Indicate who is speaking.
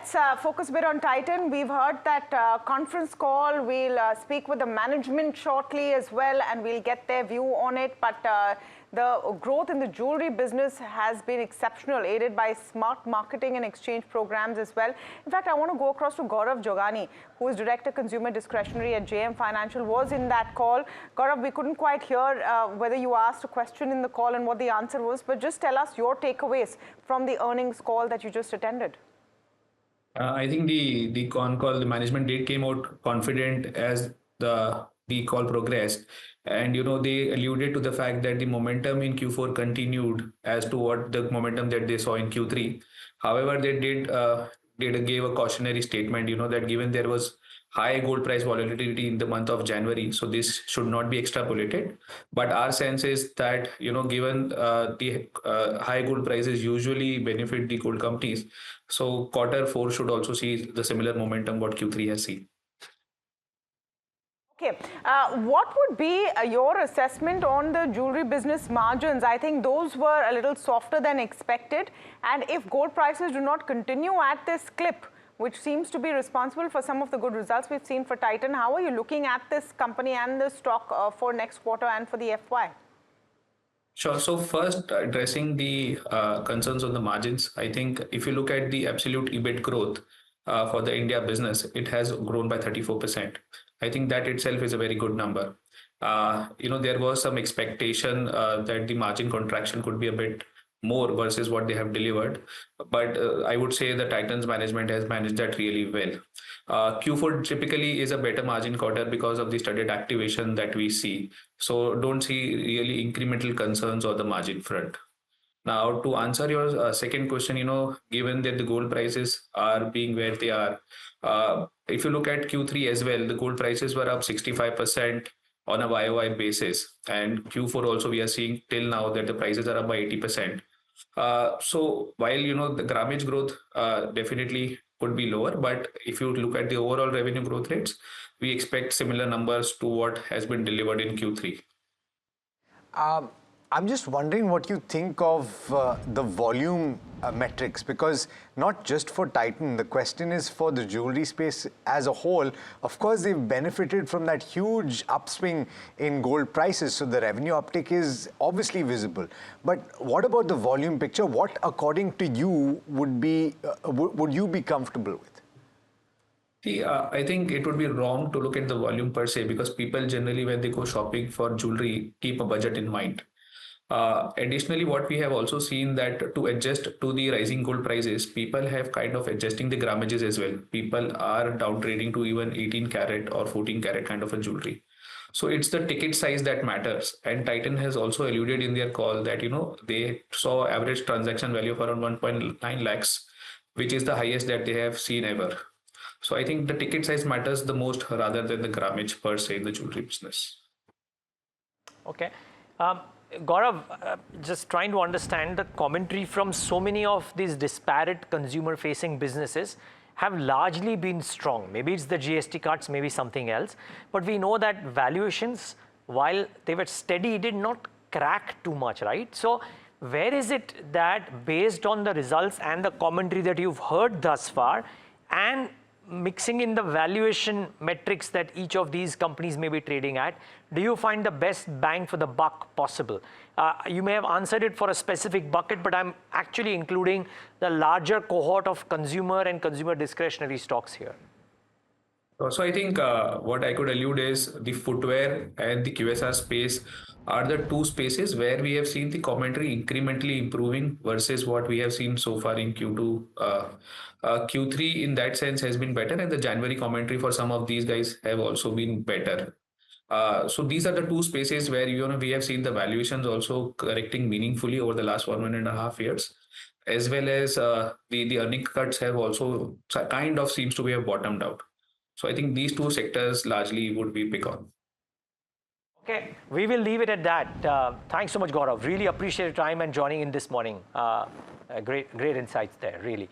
Speaker 1: let's focus a bit on Titan. We've heard that conference call. We'll speak with the management shortly as well, and we'll get their view on it. But the growth in the jewelry business has been exceptional, aided by smart marketing and exchange programs as well. In fact, I want to go across to Gaurav Jogani, who is Director Consumer Discretionary at JM Financial, was in that call. Gaurav, we couldn't quite hear whether you asked a question in the call and what the answer was, but just tell us your takeaways from the earnings call that you just attended.
Speaker 2: I think the con call, the management came out confident as the call progressed, and they alluded to the fact that the momentum in Q4 continued as to what the momentum that they saw in Q3. However, they gave a cautionary statement, that given there was high gold price volatility in the month of January, so this should not be extrapolated. But our sense is that given the high gold prices usually benefit the gold companies, so Q4 should also see the similar momentum what Q3 has seen.
Speaker 1: Okay, what would be your assessment on the jewelry business margins? I think those were a little softer than expected, and if gold prices do not continue at this clip, which seems to be responsible for some of the good results we've seen for Titan, how are you looking at this company and the stock for next quarter and for the FY?
Speaker 2: Sure. So first, addressing the concerns on the margins, I think if you look at the absolute EBIT growth for the India business, it has grown by 34%. I think that itself is a very good number. There was some expectation that the margin contraction could be a bit more versus what they have delivered. But I would say the Titan's management has managed that really well. Q4 typically is a better margin quarter because of the studded activation that we see. So don't see really incremental concerns on the margin front. Now, to answer your second question, given that the gold prices are being where they are, if you look at Q3 as well, the gold prices were up 65% on a YOY basis. And Q4 also, we are seeing till now that the prices are up by 80%. So while, the grammage growth definitely could be lower, but if you look at the overall revenue growth rates, we expect similar numbers to what has been delivered in Q3.
Speaker 3: I'm just wondering what you think of the volume metrics, because not just for Titan, the question is for the jewelry space as a whole. Of course, they've benefited from that huge upswing in gold prices, so the revenue uptick is obviously visible. But what about the volume picture? What, according to you, would you be comfortable with?
Speaker 2: See, I think it would be wrong to look at the volume per se, because people generally, when they go shopping for jewelry, keep a budget in mind. Additionally, what we have also seen that to adjust to the rising gold prices, people have kind of adjusting the grammages as well. People are down trading to even 18 karat or 14 karat kind of a jewelry. So it's the ticket size that matters. And Titan has also alluded in their call that, they saw average transaction value of around 1.9 lakhs, which is the highest that they have seen ever. So I think the ticket size matters the most rather than the grammage per se in the jewelry business.
Speaker 4: Okay. Gaurav, just trying to understand the commentary from so many of these disparate consumer-facing businesses have largely been strong. Maybe it's the GST cuts, maybe something else. But we know that valuations, while they were steady, did not crack too much, right? So where is it that, based on the results and the commentary that you've heard thus far, and mixing in the valuation metrics that each of these companies may be trading at, do you find the best bang for the buck possible? You may have answered it for a specific bucket, but I'm actually including the larger cohort of consumer and consumer discretionary stocks here.
Speaker 2: So I think what I could allude is the footwear and the QSR space are the two spaces where we have seen the commentary incrementally improving versus what we have seen so far in Q2. Q3 in that sense has been better, and the January commentary for some of these guys have also been better. So these are the two spaces where we have seen the valuations also correcting meaningfully over the last 1.5 years, as well as the earning cuts have also kind of seems to have bottomed out. So I think these two sectors largely would be pick on.
Speaker 4: Okay, we will leave it at that. Thanks so much, Gaurav. Really appreciate your time and joining in this morning. Great insights there, really.